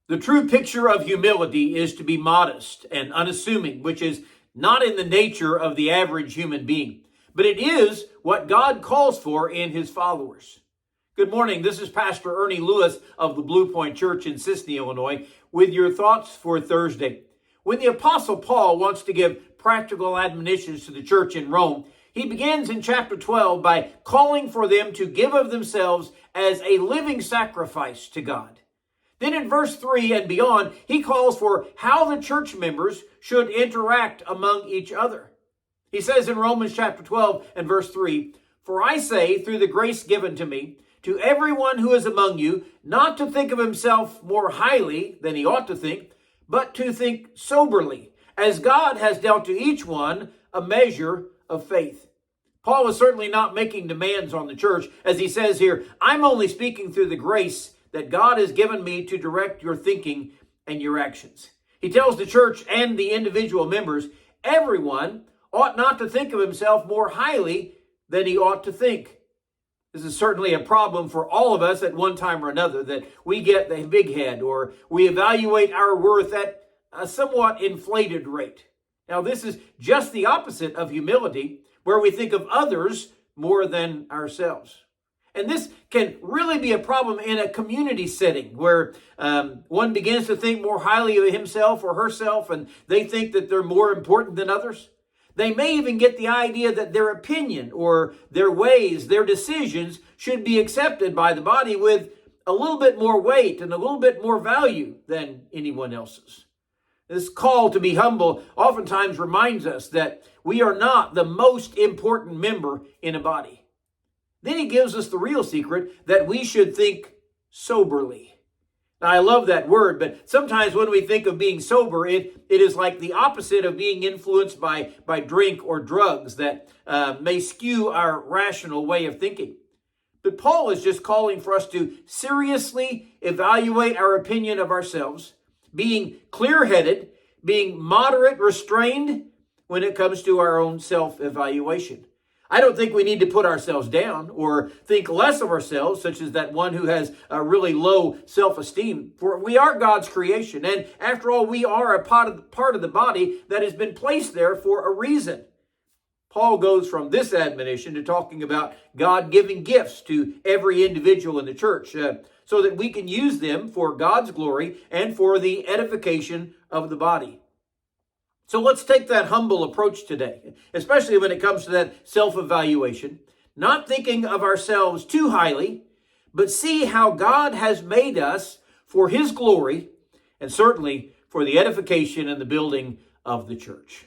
The true picture of humility is to be modest and unassuming, which is not in the nature of the average human being, but it is what God calls for in his followers. Good morning. This is Pastor Ernie Lewis of the Blue Point Church in Sisney, Illinois, with your thoughts for Thursday. When the Apostle Paul wants to give practical admonitions to the church in Rome, he begins in chapter 12 by calling for them to give of themselves as a living sacrifice to God. Then in verse 3 and beyond, he calls for how the church members should interact among each other. He says in Romans chapter 12 and verse 3, "For I say, through the grace given to me, to everyone who is among you, not to think of himself more highly than he ought to think, but to think soberly, as God has dealt to each one a measure of faith." Paul is certainly not making demands on the church, as he says here, "I'm only speaking through the grace that God has given me to direct your thinking and your actions." He tells the church and the individual members, everyone ought not to think of himself more highly than he ought to think. This is certainly a problem for all of us at one time or another, that we get the big head or we evaluate our worth at a somewhat inflated rate. Now, this is just the opposite of humility, where we think of others more than ourselves. And this can really be a problem in a community setting where one begins to think more highly of himself or herself, and they think that they're more important than others. They may even get the idea that their opinion or their ways, their decisions should be accepted by the body with a little bit more weight and a little bit more value than anyone else's. This call to be humble oftentimes reminds us that we are not the most important member in a body. Then he gives us the real secret that we should think soberly. Now, I love that word, but sometimes when we think of being sober, it is like the opposite of being influenced by drink or drugs that may skew our rational way of thinking. But Paul is just calling for us to seriously evaluate our opinion of ourselves, being clear-headed, being moderate, restrained when it comes to our own self-evaluation. I don't think we need to put ourselves down or think less of ourselves, such as that one who has a really low self-esteem. For we are God's creation, and after all, we are a part of the body that has been placed there for a reason. Paul goes from this admonition to talking about God giving gifts to every individual in the church so that we can use them for God's glory and for the edification of the body. So let's take that humble approach today, especially when it comes to that self-evaluation, not thinking of ourselves too highly, but see how God has made us for his glory and certainly for the edification and the building of the church.